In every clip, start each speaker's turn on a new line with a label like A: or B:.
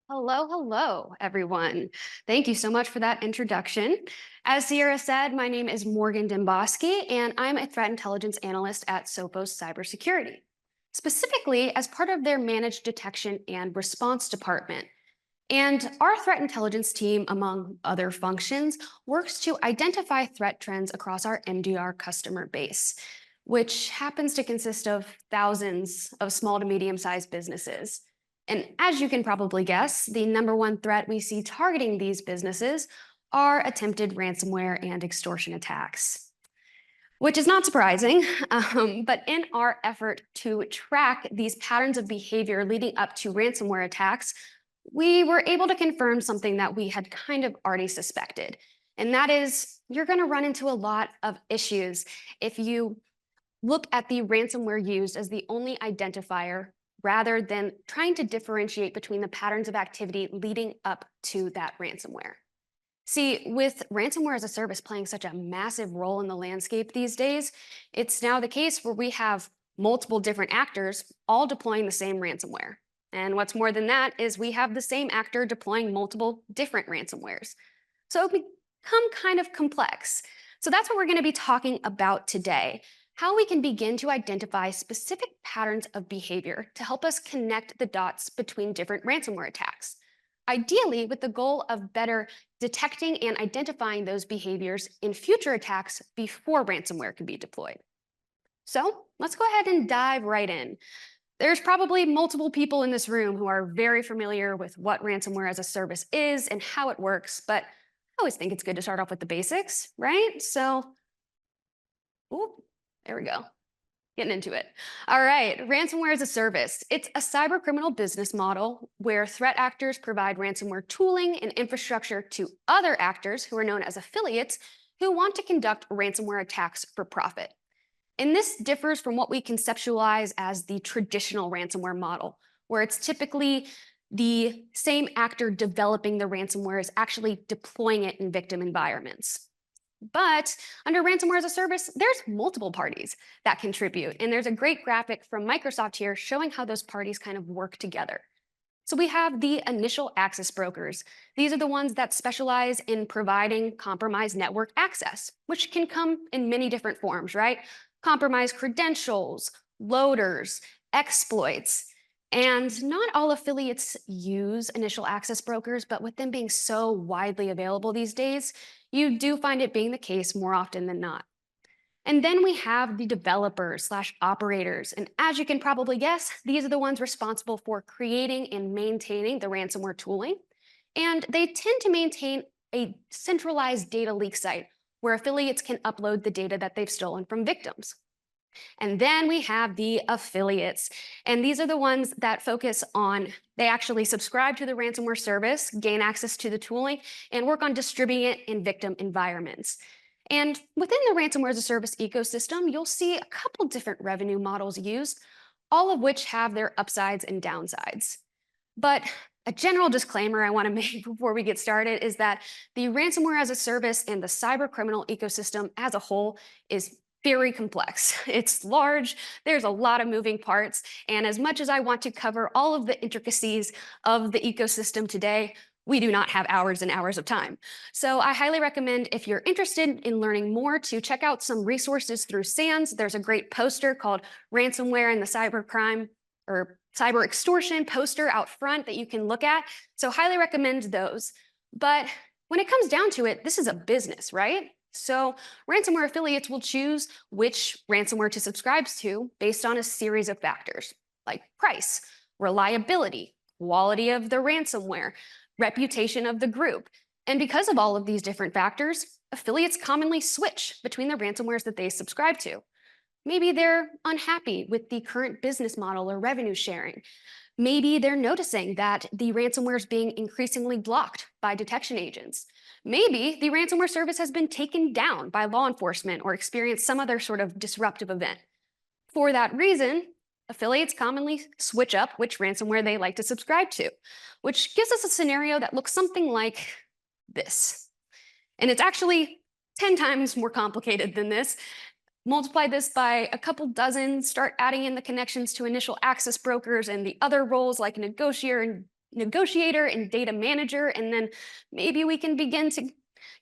A: Hello, everyone. Thank you so much for that introduction. As Sierra said, my name is Morgan Demboski, and I'm a threat intelligence analyst at Sophos Cybersecurity, specifically as part of their managed detection and response department. And our threat intelligence team, among other functions, works to identify threat trends across our MDR customer base, which happens to consist of thousands of small to medium sized businesses. And as you can probably guess, the number one threat we see targeting these businesses are attempted ransomware and extortion attacks. Which is not surprising, but in our effort to track these patterns of behavior leading up to ransomware attacks, we were able to confirm something that we had kind of already suspected. And that is, you're going to run into a lot of issues if you look at the ransomware used as the only identifier rather than trying to differentiate between the patterns of activity leading up to that ransomware. See, with ransomware as a service playing such a massive role in the landscape these days, it's now the case where we have multiple different actors all deploying the same ransomware. And what's more than that is we have the same actor deploying multiple different ransomwares. So it become kind of complex. So that's what we're going to be talking about today. How we can begin to identify specific patterns of behavior to help us connect the dots between different ransomware attacks. Ideally, with the goal of better detecting and identifying those behaviors in future attacks before ransomware can be deployed. So let's go ahead and dive right in. There's probably multiple people in this room who are very familiar with what ransomware as a service is and how it works, but I always think it's good to start off with the basics, right? So, ooh, there we go. Getting into it. All right, ransomware as a service. It's a cyber criminal business model where threat actors provide ransomware tooling and infrastructure to other actors who are known as affiliates who want to conduct ransomware attacks for profit. And this differs from what we conceptualize as the traditional ransomware model, where it's typically the same actor developing the ransomware is actually deploying it in victim environments. But under ransomware as a service, there's multiple parties that contribute. And there's a great graphic from Microsoft here showing how those parties kind of work together. So we have the initial access brokers. These are the ones that specialize in providing compromised network access, which can come in many different forms, right? Compromised credentials, loaders, exploits. And not all affiliates use initial access brokers, but with them being so widely available these days, you do find it being the case more often than not. And then we have the developers slash operators. And as you can probably guess, these are the ones responsible for creating and maintaining the ransomware tooling. And they tend to maintain a centralized data leak site where affiliates can upload the data that they've stolen from victims. And then we have the affiliates. And these are the ones that focus on, they actually subscribe to the ransomware service, gain access to the tooling, and work on distributing it in victim environments. And within the ransomware as a service ecosystem, you'll see a couple different revenue models used, all of which have their upsides and downsides. But a general disclaimer I want to make before we get started is that the ransomware as a service and the cyber criminal ecosystem as a whole is very complex. It's large, there's a lot of moving parts, and as much as I want to cover all of the intricacies of the ecosystem today, we do not have hours and hours of time. So I highly recommend, if you're interested in learning more, to check out some resources through SANS. There's a great poster called Ransomware and the Cybercrime or Cyber Extortion poster out front that you can look at. So highly recommend those. But when it comes down to it, this is a business, right? So ransomware affiliates will choose which ransomware to subscribe to based on a series of factors like price, reliability, quality of the ransomware, reputation of the group. And because of all of these different factors, affiliates commonly switch between the ransomwares that they subscribe to. Maybe they're unhappy with the current business model or revenue sharing. Maybe they're noticing that the ransomware is being increasingly blocked by detection agents. Maybe the ransomware service has been taken down by law enforcement or experienced some other sort of disruptive event. For that reason, affiliates commonly switch up which ransomware they like to subscribe to, which gives us a scenario that looks something like this. And it's actually 10 times more complicated than this. Multiply this by a couple dozen, start adding in the connections to initial access brokers and the other roles like negotiator and negotiator and data manager, and then maybe we can begin to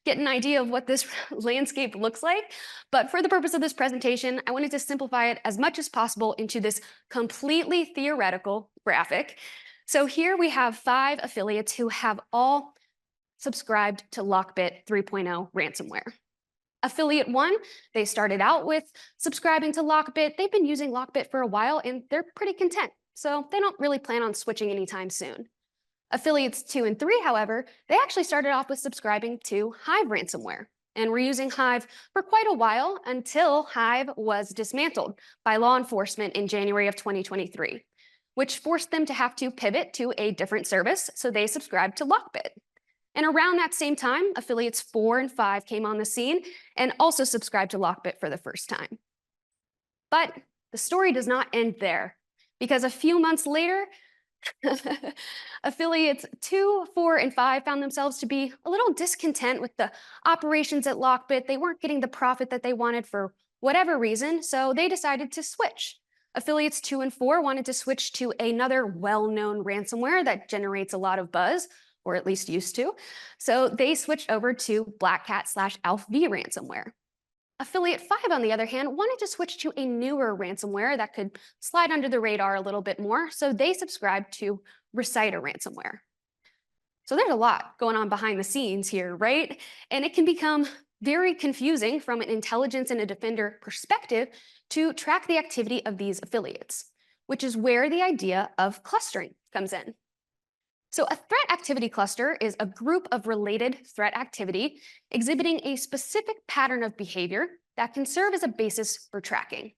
A: get an idea of what this landscape looks like. But for the purpose of this presentation, I wanted to simplify it as much as possible into this completely theoretical graphic. So here we have 5 affiliates who have all subscribed to Lockbit 3.0 ransomware. Affiliate 1, they started out with subscribing to Lockbit. They've been using Lockbit for a while and they're pretty content, so they don't really plan on switching anytime soon. Affiliates 2 and 3, however, they actually started off with subscribing to Hive ransomware and were using Hive for quite a while until Hive was dismantled by law enforcement in January of 2023, which forced them to have to pivot to a different service, so they subscribed to Lockbit. And around that same time, affiliates 4 and 5 came on the scene and also subscribed to Lockbit for the first time. But the story does not end there, because a few months later, affiliates 2, 4, and 5 found themselves to be a little discontent with the operations at Lockbit. They weren't getting the profit that they wanted for whatever reason, so they decided to switch. Affiliates 2 and 4 wanted to switch to another well-known ransomware that generates a lot of buzz, or at least used to. So they switched over to Black Cat/AlphaV ransomware. Affiliate 5, on the other hand, wanted to switch to a newer ransomware that could slide under the radar a little bit more, so they subscribed to Reciter ransomware. So there's a lot going on behind the scenes here, right? And it can become very confusing from an intelligence and a defender perspective to track the activity of these affiliates, which is where the idea of clustering comes in. So a threat activity cluster is a group of related threat activity exhibiting a specific pattern of behavior that can serve as a basis for tracking.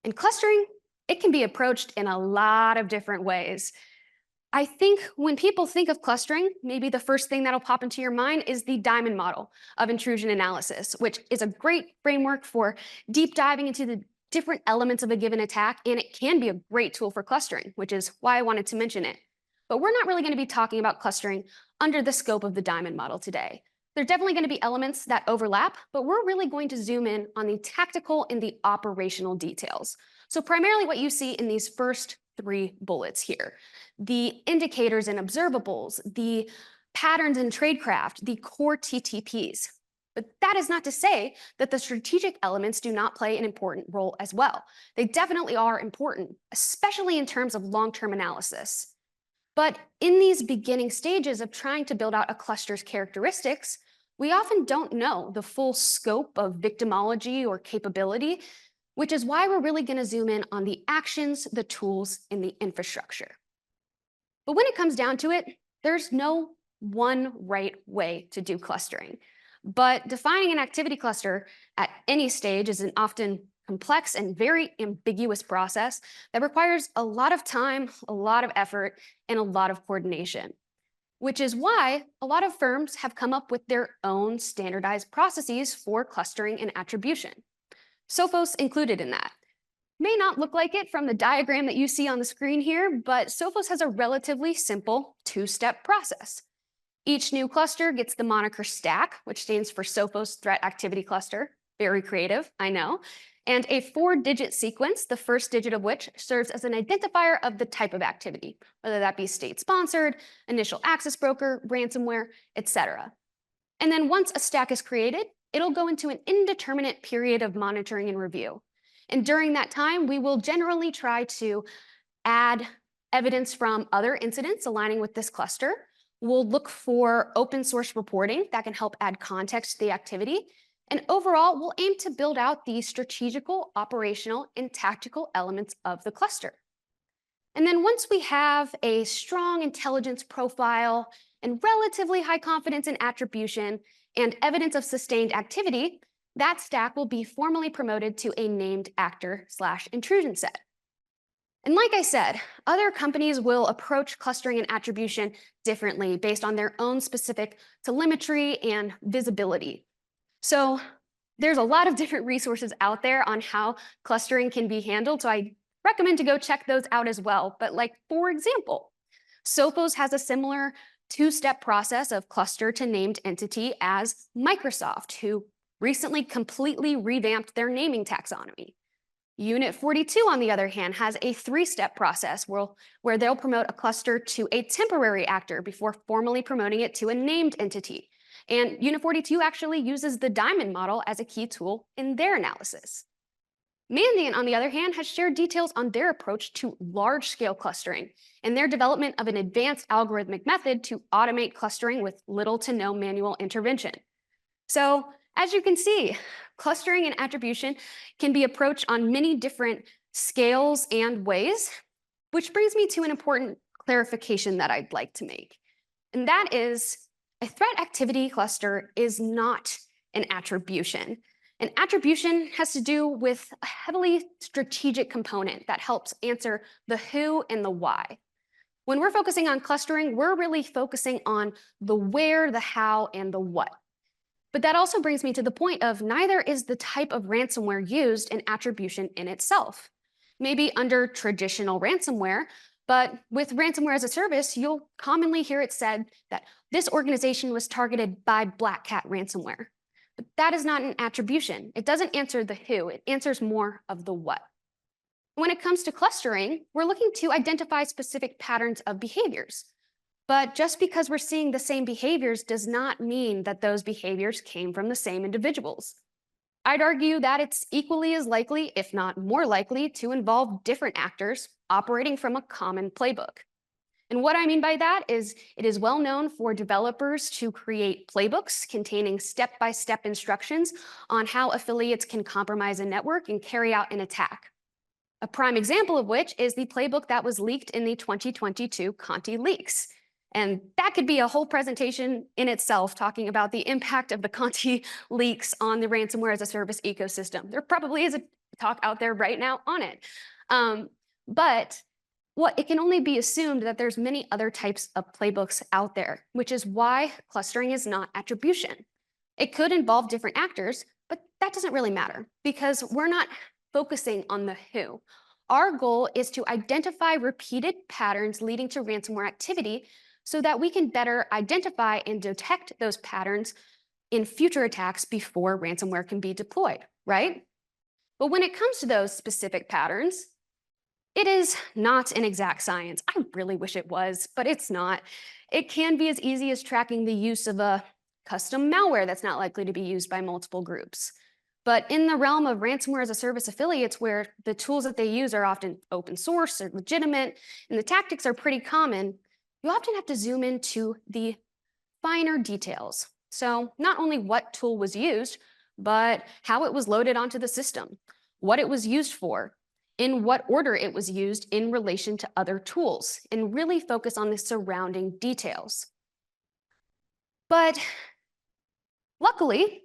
A: And clustering, it can be approached in a lot of different ways. I think when people think of clustering, maybe the first thing that'll pop into your mind is the diamond model of intrusion analysis, which is a great framework for deep diving into the different elements of a given attack, and it can be a great tool for clustering, which is why I wanted to mention it. But we're not really going to be talking about clustering under the scope of the diamond model today. There are definitely going to be elements that overlap, but we're really going to zoom in on the tactical and the operational details. So primarily what you see in these first 3 bullets here: the indicators and observables, the patterns in tradecraft, the core TTPs. But that is not to say that the strategic elements do not play an important role as well. They definitely are important, especially in terms of long-term analysis. But in these beginning stages of trying to build out a cluster's characteristics, we often don't know the full scope of victimology or capability, which is why we're really going to zoom in on the actions, the tools, and the infrastructure. But when it comes down to it, there's no one right way to do clustering. But defining an activity cluster at any stage is an often complex and very ambiguous process that requires a lot of time, a lot of effort, and a lot of coordination, which is why a lot of firms have come up with their own standardized processes for clustering and attribution. Sophos included in that. May not look like it from the diagram that you see on the screen here, but Sophos has a relatively simple 2-step process. Each new cluster gets the moniker stack, which stands for Sophos Threat Activity Cluster. Very creative, I know. And a 4-digit sequence, the first digit of which serves as an identifier of the type of activity, whether that be state-sponsored, initial access broker, ransomware, etc. And then once a stack is created, it'll go into an indeterminate period of monitoring and review. And during that time, we will generally try to add evidence from other incidents aligning with this cluster. We'll look for open source reporting that can help add context to the activity. And overall, we'll aim to build out the strategical, operational, and tactical elements of the cluster. And then once we have a strong intelligence profile and relatively high confidence in attribution and evidence of sustained activity, that stack will be formally promoted to a named actor/intrusion set. And like I said, other companies will approach clustering and attribution differently based on their own specific telemetry and visibility. So there's a lot of different resources out there on how clustering can be handled, so I recommend to go check those out as well. But like, for example, Sophos has a similar 2-step process of cluster to named entity as Microsoft, who recently completely revamped their naming taxonomy. Unit 42, on the other hand, has a three-step process where they'll promote a cluster to a temporary actor before formally promoting it to a named entity. And Unit 42 actually uses the diamond model as a key tool in their analysis. Mandiant, on the other hand, has shared details on their approach to large-scale clustering and their development of an advanced algorithmic method to automate clustering with little to no manual intervention. So, as you can see, clustering and attribution can be approached on many different scales and ways, which brings me to an important clarification that I'd like to make. And that is, a threat activity cluster is not an attribution. An attribution has to do with a heavily strategic component that helps answer the who and the why. When we're focusing on clustering, we're really focusing on the where, the how, and the what. But that also brings me to the point of neither is the type of ransomware used an attribution in itself. Maybe under traditional ransomware, but with ransomware as a service, you'll commonly hear it said that this organization was targeted by Black Cat ransomware. But that is not an attribution. It doesn't answer the who, it answers more of the what. When it comes to clustering, we're looking to identify specific patterns of behaviors. But just because we're seeing the same behaviors does not mean that those behaviors came from the same individuals. I'd argue that it's equally as likely, if not more likely, to involve different actors operating from a common playbook. And what I mean by that is it is well known for developers to create playbooks containing step-by-step instructions on how affiliates can compromise a network and carry out an attack. A prime example of which is the playbook that was leaked in the 2022 Conti leaks. And that could be a whole presentation in itself, talking about the impact of the Conti leaks on the ransomware as a service ecosystem. There probably is a talk out there right now on it. But it can only be assumed that there's many other types of playbooks out there, which is why clustering is not attribution. It could involve different actors, but that doesn't really matter because we're not focusing on the who. Our goal is to identify repeated patterns leading to ransomware activity so that we can better identify and detect those patterns in future attacks before ransomware can be deployed, right? But when it comes to those specific patterns, it is not an exact science. I really wish it was, but it's not. It can be as easy as tracking the use of a custom malware that's not likely to be used by multiple groups. But in the realm of ransomware as a service affiliates, where the tools that they use are often open source or legitimate, and the tactics are pretty common, you often have to zoom into the finer details. So not only what tool was used, but how it was loaded onto the system, what it was used for, in what order it was used in relation to other tools, and really focus on the surrounding details. But luckily,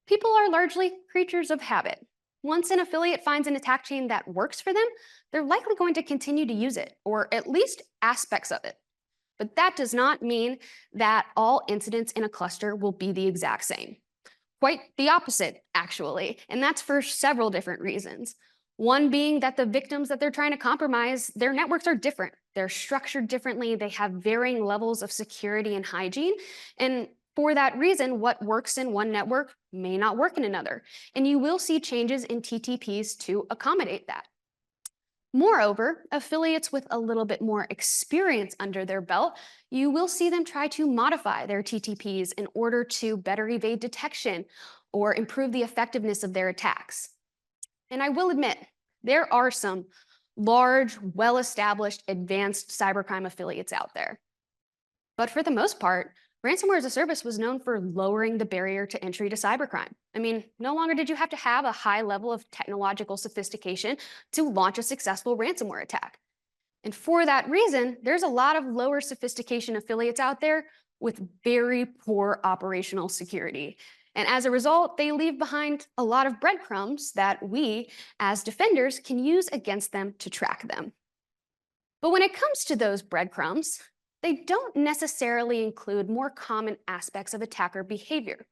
A: people are largely creatures of habit. Once an affiliate finds an attack chain that works for them, they're likely going to continue to use it, or at least aspects of it. But that does not mean that all incidents in a cluster will be the exact same. Quite the opposite, actually, and that's for several different reasons. One being that the victims that they're trying to compromise, their networks are different. They're structured differently. They have varying levels of security and hygiene. And for that reason, what works in one network may not work in another. And you will see changes in TTPs to accommodate that. Moreover, affiliates with a little bit more experience under their belt, you will see them try to modify their TTPs in order to better evade detection or improve the effectiveness of their attacks. And I will admit, there are some large, well-established, advanced cybercrime affiliates out there. But for the most part, ransomware as a service was known for lowering the barrier to entry to cybercrime. I mean, no longer did you have to have a high level of technological sophistication to launch a successful ransomware attack. And for that reason, there's a lot of lower sophistication affiliates out there with very poor operational security. And as a result, they leave behind a lot of breadcrumbs that we, as defenders, can use against them to track them. But when it comes to those breadcrumbs, they don't necessarily include more common aspects of attacker behavior.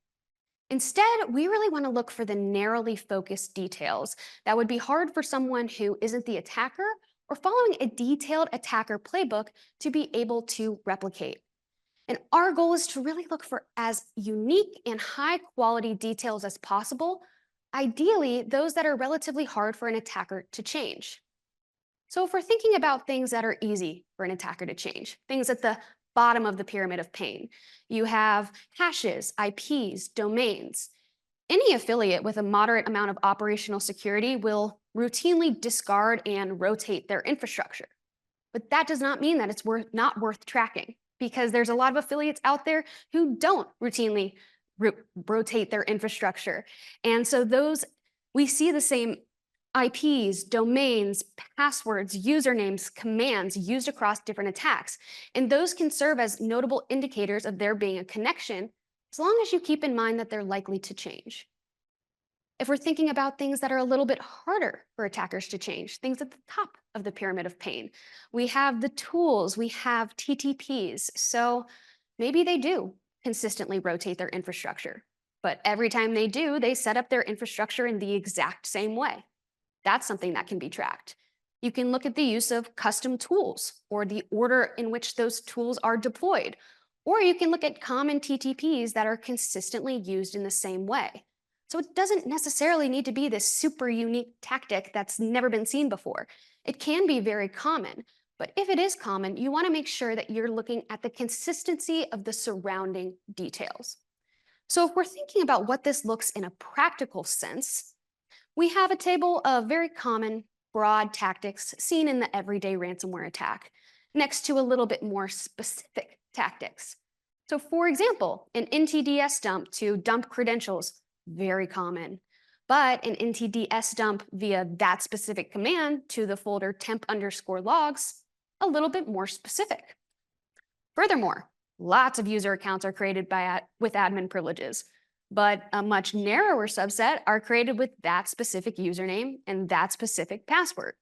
A: Instead, we really want to look for the narrowly focused details that would be hard for someone who isn't the attacker or following a detailed attacker playbook to be able to replicate. And our goal is to really look for as unique and high quality details as possible Ideally, those that are relatively hard for an attacker to change. So if we're thinking about things that are easy for an attacker to change, things at the bottom of the pyramid of pain, you have hashes, IPs, domains. Any affiliate with a moderate amount of operational security will routinely discard and rotate their infrastructure. But that does not mean that it's not worth tracking, because there's a lot of affiliates out there who don't routinely rotate their infrastructure. And so those, we see the same IPs, domains, passwords, usernames, commands used across different attacks. And those can serve as notable indicators of there being a connection, as long as you keep in mind that they're likely to change. If we're thinking about things that are a little bit harder for attackers to change, things at the top of the pyramid of pain, we have the tools, we have TTPs. So maybe they do consistently rotate their infrastructure, but every time they do, they set up their infrastructure in the exact same way. That's something that can be tracked. You can look at the use of custom tools or the order in which those tools are deployed. Or you can look at common TTPs that are consistently used in the same way. So it doesn't necessarily need to be this super unique tactic that's never been seen before. It can be very common, but if it is common, you want to make sure that you're looking at the consistency of the surrounding details. So if we're thinking about what this looks in a practical sense, we have a table of very common, broad tactics seen in the everyday ransomware attack, next to a little bit more specific tactics. So for example, an NTDS dump to dump credentials, very common. But an NTDS dump via that specific command to the folder temp_logs, a little bit more specific. Furthermore, lots of user accounts are created with admin privileges, but a much narrower subset are created with that specific username and that specific password.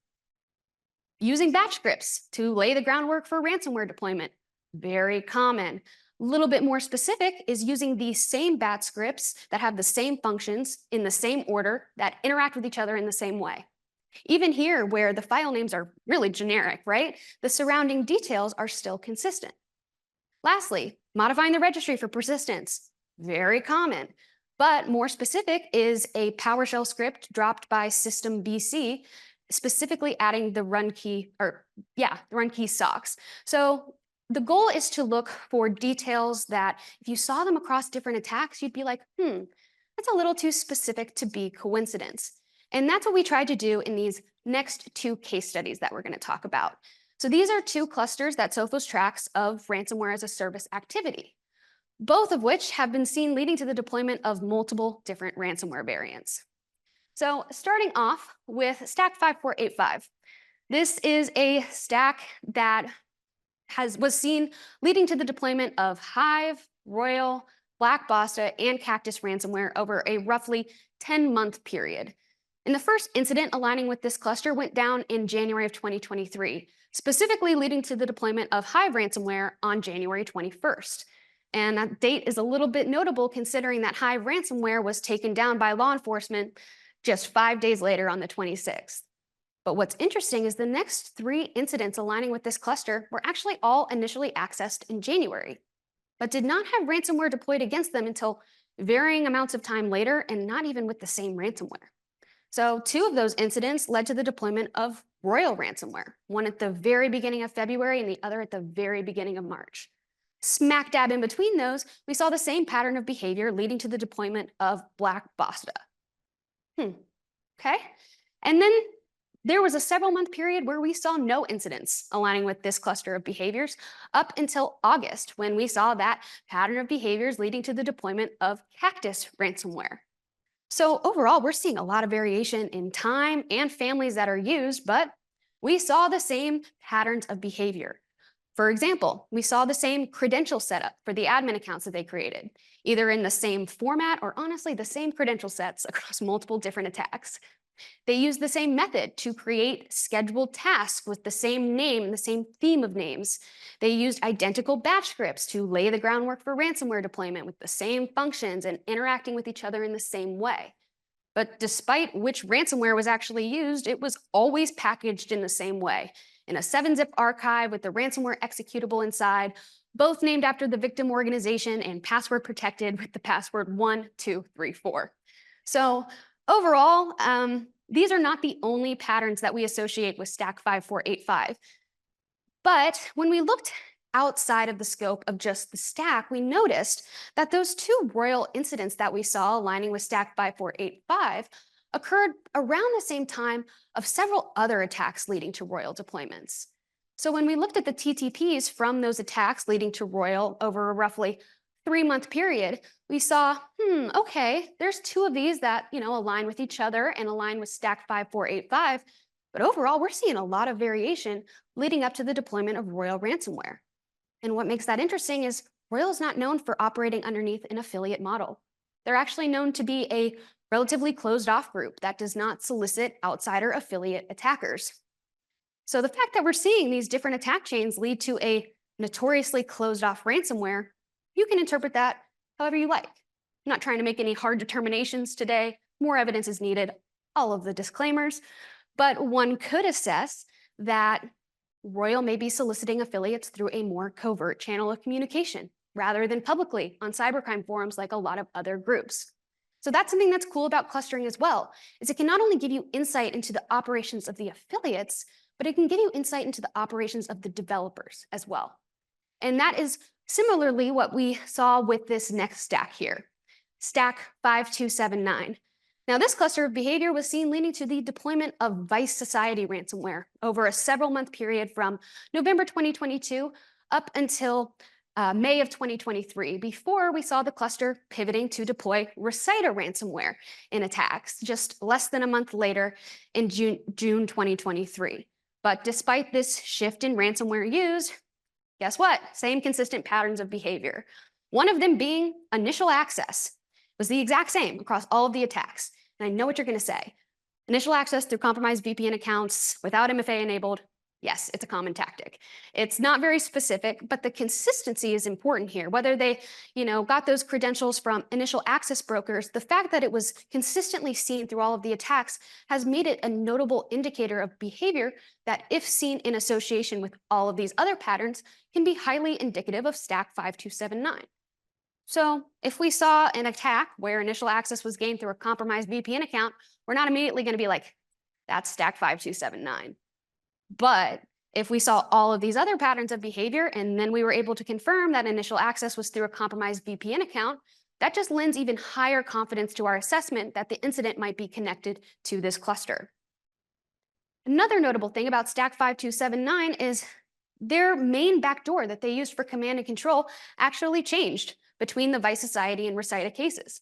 A: Using batch scripts to lay the groundwork for ransomware deployment, very common. A little bit more specific is using these same batch scripts that have the same functions in the same order that interact with each other in the same way. Even here, where the file names are really generic, right? The surrounding details are still consistent. Lastly, modifying the registry for persistence, very common. But more specific is a PowerShell script dropped by System BC, specifically adding the run key, the run key socks. So the goal is to look for details that if you saw them across different attacks, you'd be like, that's a little too specific to be coincidence. And that's what we tried to do in these next two case studies that we're going to talk about. So these are two clusters that Sophos tracks of ransomware as a service activity, both of which have been seen leading to the deployment of multiple different ransomware variants. So starting off with Stack 5485. This is a stack that was seen leading to the deployment of Hive, Royal, Black Basta, and Cactus ransomware over a roughly 10-month period. And the first incident aligning with this cluster went down in January of 2023, specifically leading to the deployment of Hive ransomware on January 21st. And that date is a little bit notable considering that Hive ransomware was taken down by law enforcement just 5 days later on the 26th. But what's interesting is the next three incidents aligning with this cluster were actually all initially accessed in January, but did not have ransomware deployed against them until varying amounts of time later, and not even with the same ransomware. So two of those incidents led to the deployment of Royal ransomware, one at the very beginning of February and the other at the very beginning of March. Smack dab in between those, we saw the same pattern of behavior leading to the deployment of Black Basta. Okay. And then there was a several-month period where we saw no incidents aligning with this cluster of behaviors up until August, when we saw that pattern of behaviors leading to the deployment of Cactus ransomware. So overall, we're seeing a lot of variation in time and families that are used, but we saw the same patterns of behavior. For example, we saw the same credential setup for the admin accounts that they created, either in the same format or honestly the same credential sets across multiple different attacks. They used the same method to create scheduled tasks with the same name, the same theme of names. They used identical batch scripts to lay the groundwork for ransomware deployment with the same functions and interacting with each other in the same way. But despite which ransomware was actually used, it was always packaged in the same way, in a 7-zip archive with the ransomware executable inside, both named after the victim organization and password protected with the password 1234. So Overall, these are not the only patterns that we associate with Stack 5485. But when we looked outside of the scope of just the stack, we noticed that those two royal incidents that we saw aligning with Stack 5485 occurred around the same time of several other attacks leading to royal deployments. So when we looked at the TTPs from those attacks leading to royal over a roughly 3-month period, we saw, okay, there's two of these that, align with each other and align with Stack 5485. But overall, we're seeing a lot of variation leading up to the deployment of Royal ransomware. And what makes that interesting is Royal is not known for operating underneath an affiliate model. They're actually known to be a relatively closed off group that does not solicit outsider affiliate attackers. So the fact that we're seeing these different attack chains lead to a notoriously closed off ransomware, you can interpret that however you like. I'm not trying to make any hard determinations today. More evidence is needed. All of the disclaimers. But one could assess that Royal may be soliciting affiliates through a more covert channel of communication rather than publicly on cybercrime forums like a lot of other groups. So that's something that's cool about clustering as well, is it can not only give you insight into the operations of the affiliates, but it can give you insight into the operations of the developers as well. And that is similarly what we saw with this next stack here, Stack 5279. Now, this cluster of behavior was seen leading to the deployment of Vice Society ransomware over a several-month period from November 2022 up until May of 2023, before we saw the cluster pivoting to deploy Reciter ransomware in attacks just less than a month later in June 2023. But despite this shift in ransomware used, guess what? Same consistent patterns of behavior. One of them being initial access was the exact same across all of the attacks. And I know what you're going to say. Initial access through compromised VPN accounts without MFA enabled. Yes, it's a common tactic. It's not very specific, but the consistency is important here. Whether they, got those credentials from initial access brokers, the fact that it was consistently seen through all of the attacks has made it a notable indicator of behavior that, if seen in association with all of these other patterns, can be highly indicative of Stack 5279. So if we saw an attack where initial access was gained through a compromised VPN account, we're not immediately going to be like, that's Stack 5279. But if we saw all of these other patterns of behavior and then we were able to confirm that initial access was through a compromised VPN account, that just lends even higher confidence to our assessment that the incident might be connected to this cluster. Another notable thing about Stack 5279 is their main backdoor that they used for command and control actually changed between the Vice Society and Reciter cases.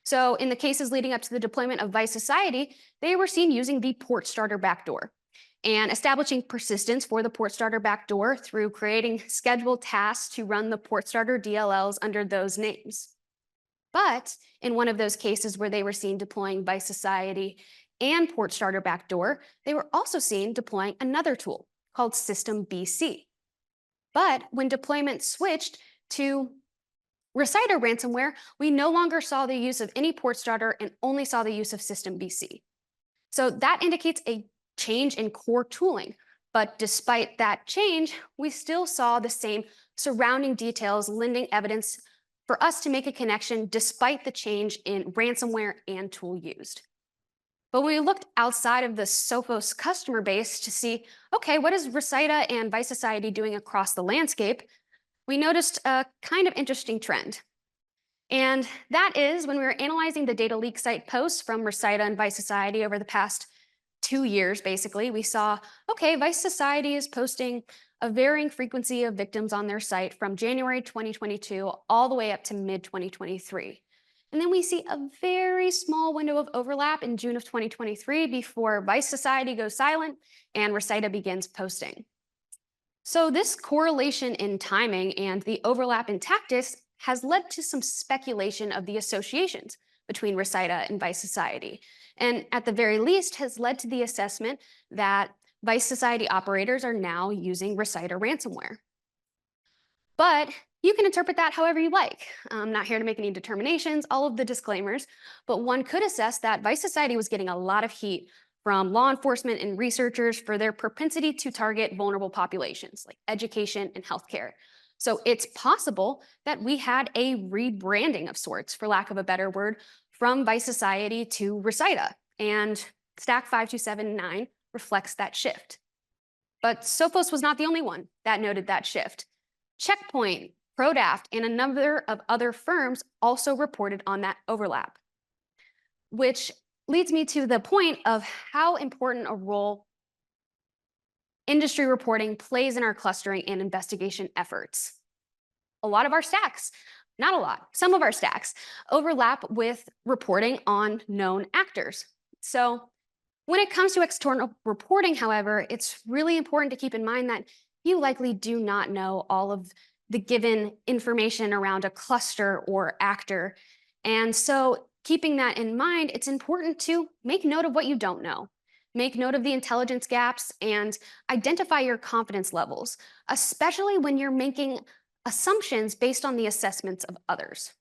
A: So in the cases leading up to the deployment of Vice Society, they were seen using the port starter backdoor and establishing persistence for the port starter backdoor through creating scheduled tasks to run the port starter DLLs under those names. But in one of those cases where they were seen deploying Vice Society and port starter backdoor, they were also seen deploying another tool called System BC. But when deployment switched to Reciter ransomware, we no longer saw the use of any port starter and only saw the use of System BC. So that indicates a change in core tooling. But despite that change, we still saw the same surrounding details lending evidence for us to make a connection despite the change in ransomware and tool used. But when we looked outside of the Sophos customer base to see, okay, what is Reciter and Vice Society doing across the landscape, we noticed a kind of interesting trend. And that is when we were analyzing the data leak site posts from Reciter and Vice Society over the past 2 years, basically, we saw, okay, Vice Society is posting a varying frequency of victims on their site from January 2022 all the way up to mid-2023. And then we see a very small window of overlap in June of 2023 before Vice Society goes silent and Reciter begins posting. So this correlation in timing and the overlap in tactics has led to some speculation of the associations between Reciter and Vice Society, and at the very least has led to the assessment that Vice Society operators are now using Reciter ransomware. But you can interpret that however you like. I'm not here to make any determinations, all of the disclaimers, but one could assess that Vice Society was getting a lot of heat from law enforcement and researchers for their propensity to target vulnerable populations like education and healthcare. So it's possible that we had a rebranding of sorts, for lack of a better word, from Vice Society to Recita, and Stack 5279 reflects that shift. But Sophos was not the only one that noted that shift. Checkpoint, Prodaft, and a number of other firms also reported on that overlap, which leads me to the point of how important a role industry reporting plays in our clustering and investigation efforts. A lot of our stacks, not a lot, some of our stacks overlap with reporting on known actors. So when it comes to external reporting, however, it's really important to keep in mind that you likely do not know all of the given information around a cluster or actor. And so keeping that in mind, it's important to make note of what you don't know. Make note of the intelligence gaps and identify your confidence levels, especially when you're making assumptions based on the assessments of others.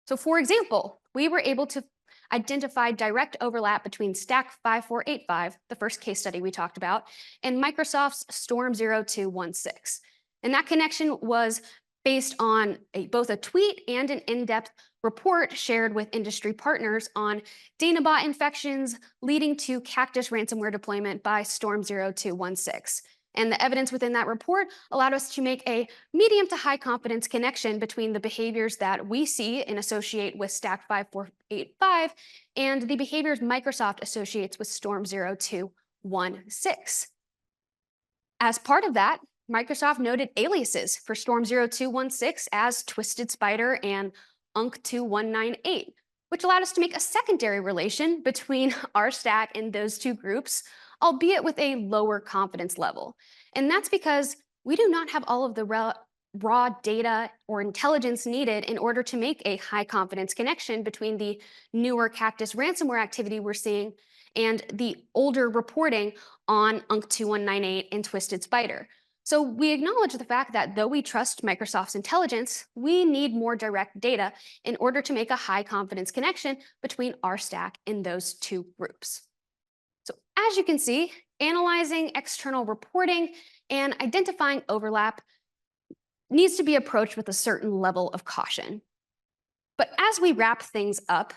A: So for example, we were able to identify direct overlap between Stack 5485, the first case study we talked about, and Microsoft's Storm 0216. And that connection was based on both a tweet and an in-depth report shared with industry partners on Danabot infections leading to Cactus ransomware deployment by Storm 0216. And the evidence within that report allowed us to make a medium to high confidence connection between the behaviors that we see and associate with Stack 5485 and the behaviors Microsoft associates with Storm 0216. As part of that, Microsoft noted aliases for Storm 0216 as Twisted Spider and UNC2198, which allowed us to make a secondary relation between our stack and those two groups, albeit with a lower confidence level. And that's because we do not have all of the raw data or intelligence needed in order to make a high confidence connection between the newer Cactus ransomware activity we're seeing and the older reporting on UNC2198 and Twisted Spider. So we acknowledge the fact that though we trust Microsoft's intelligence, we need more direct data in order to make a high confidence connection between our stack and those two groups. So as you can see, analyzing external reporting and identifying overlap needs to be approached with a certain level of caution. But as we wrap things up,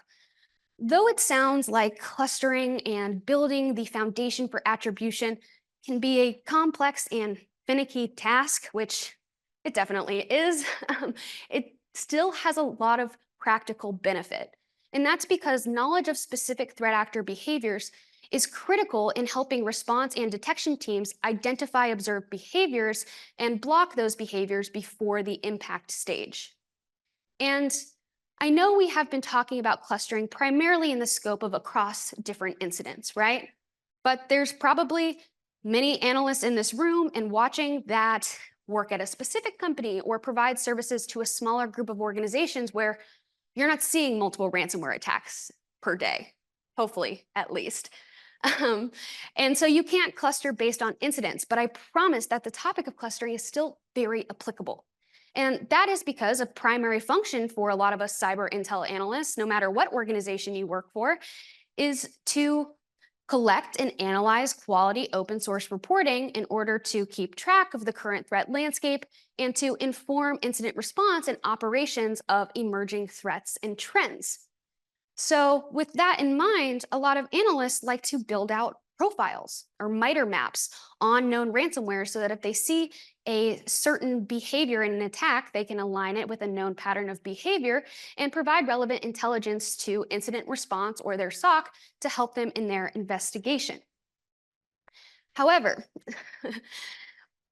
A: though it sounds like clustering and building the foundation for attribution can be a complex and finicky task, which it definitely is, it still has a lot of practical benefit. And that's because knowledge of specific threat actor behaviors is critical in helping response and detection teams identify observed behaviors and block those behaviors before the impact stage. And I know we have been talking about clustering primarily in the scope of across different incidents, right? But there's probably many analysts in this room and watching that work at a specific company or provide services to a smaller group of organizations where you're not seeing multiple ransomware attacks per day, hopefully at least. And so you can't cluster based on incidents, but I promise that the topic of clustering is still very applicable. And that is because a primary function for a lot of us cyber intel analysts, no matter what organization you work for, is to collect and analyze quality open source reporting in order to keep track of the current threat landscape and to inform incident response and operations of emerging threats and trends. So with that in mind, a lot of analysts like to build out profiles or MITRE maps on known ransomware so that if they see a certain behavior in an attack, they can align it with a known pattern of behavior and provide relevant intelligence to incident response or their SOC to help them in their investigation. However,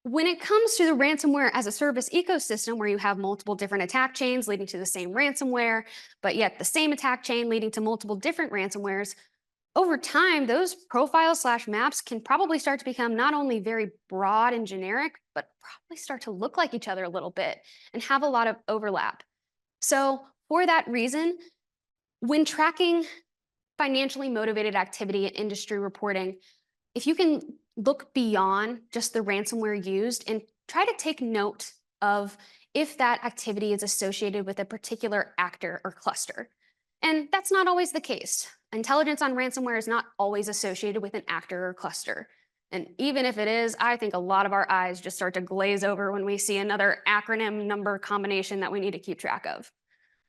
A: when it comes to the ransomware as a service ecosystem where you have multiple different attack chains leading to the same ransomware, but yet the same attack chain leading to multiple different ransomwares, over time, those profiles/maps can probably start to become not only very broad and generic, but probably start to look like each other a little bit and have a lot of overlap. So for that reason, when tracking financially motivated activity and industry reporting, if you can look beyond just the ransomware used and try to take note of if that activity is associated with a particular actor or cluster. And that's not always the case. Intelligence on ransomware is not always associated with an actor or cluster. And even if it is, I think a lot of our eyes just start to glaze over when we see another acronym number combination that we need to keep track of.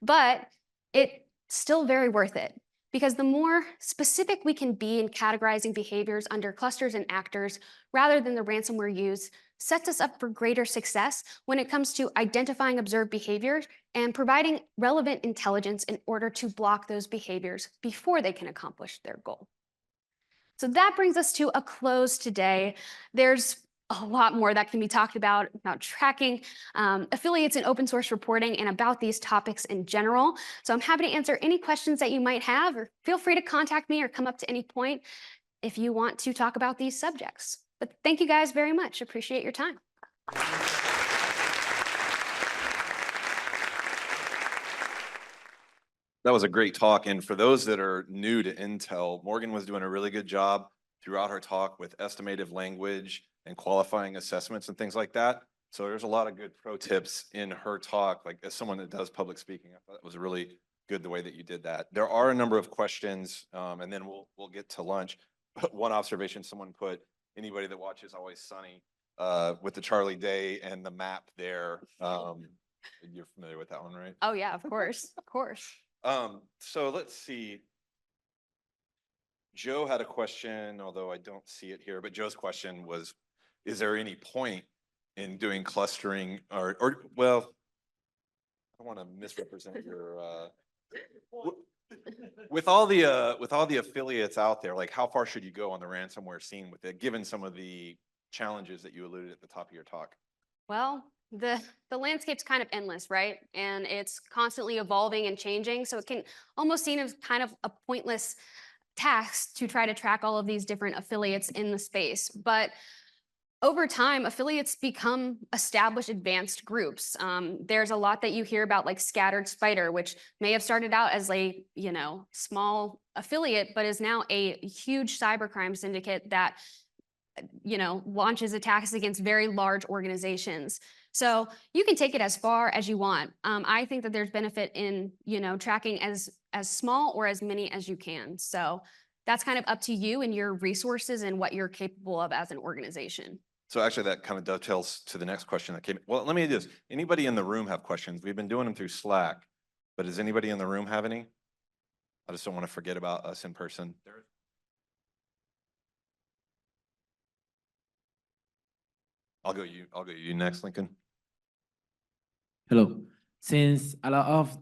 A: But it still very worth it. Because the more specific we can be in categorizing behaviors under clusters and actors, rather than the ransomware use, sets us up for greater success when it comes to identifying observed behaviors and providing relevant intelligence in order to block those behaviors before they can accomplish their goal. So that brings us to a close today. There's a lot more that can be talked about tracking affiliates and open source reporting and about these topics in general. So I'm happy to answer any questions that you might have, or feel free to contact me or come up to any point if you want to talk about these subjects. But thank you guys very much. Appreciate your time.
B: That was a great talk. And for those that are new to Intel, Morgan was doing a really good job throughout her talk with estimative language and qualifying assessments and things like that. So there's a lot of good pro tips in her talk. Like, as someone that does public speaking, I thought it was really good the way that you did that. There are a number of questions, and then we'll get to lunch. But one observation someone put, anybody that watches Always Sunny, with the Charlie Day and the map there, you're familiar with that one, right?
A: Oh yeah, of course, of course.
B: So let's see. Joe had a question, although I don't see it here, but Joe's question was, is there any point in doing clustering or well, I don't want to misrepresent your, with all the affiliates out there, like how far should you go on the ransomware scene with it, given some of the challenges that you alluded at the top of your talk?
A: Well, the landscape's kind of endless, right? And it's constantly evolving and changing. So it can almost seem as kind of a pointless task to try to track all of these different affiliates in the space. But over time, affiliates become established advanced groups. There's a lot that you hear about, like Scattered Spider, which may have started out as a small affiliate, but is now a huge cybercrime syndicate that launches attacks against very large organizations. So you can take it as far as you want. I think that there's benefit in tracking as small or as many as you can. So that's kind of up to you and your resources and what you're capable of as an organization.
B: So actually that kind of dovetails to the next question that came. Well, let me do this. Anybody in the room have questions? We've been doing them through Slack, but does anybody in the room have any? I just don't want to forget about us in person. I'll go you next, Lincoln.
C: Hello. Since a lot of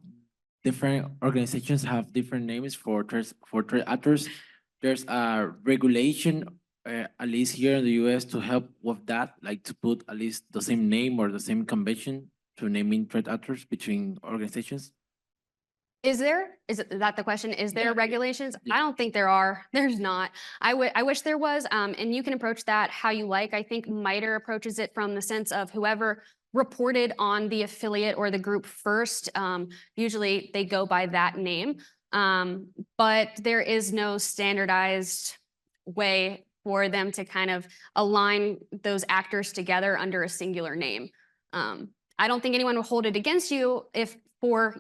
C: different organizations have different names for threat actors, there's a regulation, at least here in the US, to help with that, like to put at least the same name or the same convention to naming threat actors between organizations.
A: Is that the question? Is there regulations? I don't think there are. There's not. I wish there was, and you can approach that how you like. I think MITRE approaches it from the sense of whoever reported on the affiliate or the group first. Usually they go by that name, but there is no standardized way for them to kind of align those actors together under a singular name. I don't think anyone will hold it against you if for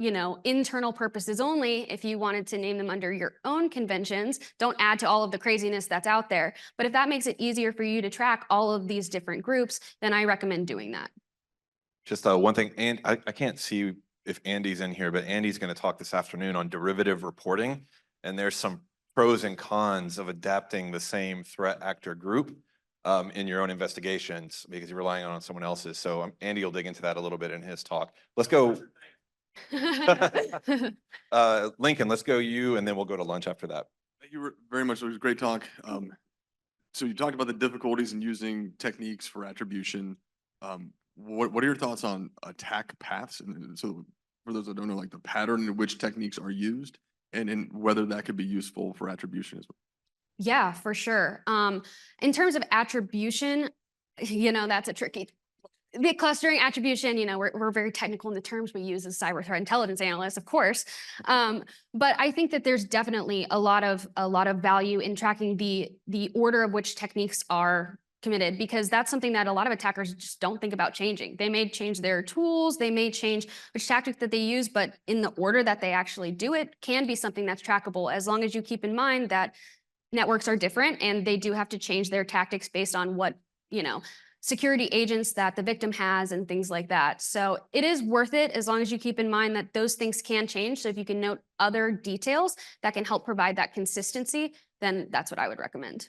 A: internal purposes only, if you wanted to name them under your own conventions. Don't add to all of the craziness that's out there. But if that makes it easier for you to track all of these different groups, then I recommend doing that.
B: Just one thing, and I can't see if Andy's in here, but Andy's going to talk this afternoon on derivative reporting. And there's some pros and cons of adapting the same threat actor group in your own investigations, because you're relying on someone else's. So Andy will dig into that a little bit in his talk. Let's go. Lincoln, let's go you, and then we'll go to lunch after that.
D: Thank you very much. It was a great talk. So you talked about the difficulties in using techniques for attribution. What are your thoughts on attack paths? And so for those that don't know, like the pattern in which techniques are used, and whether that could be useful for attribution as well.
A: Yeah, for sure. In terms of attribution, that's a tricky. The clustering attribution, we're very technical in the terms we use as cyber threat intelligence analysts, of course. But I think that there's definitely a lot of value in tracking the order of which techniques are committed, because that's something that a lot of attackers just don't think about changing. They may change their tools, they may change which tactic that they use, but in the order that they actually do it can be something that's trackable, as long as you keep in mind that networks are different and they do have to change their tactics based on what security agents that the victim has and things like that. So it is worth it as long as you keep in mind that those things can change. So if you can note other details that can help provide that consistency, then that's what I would recommend.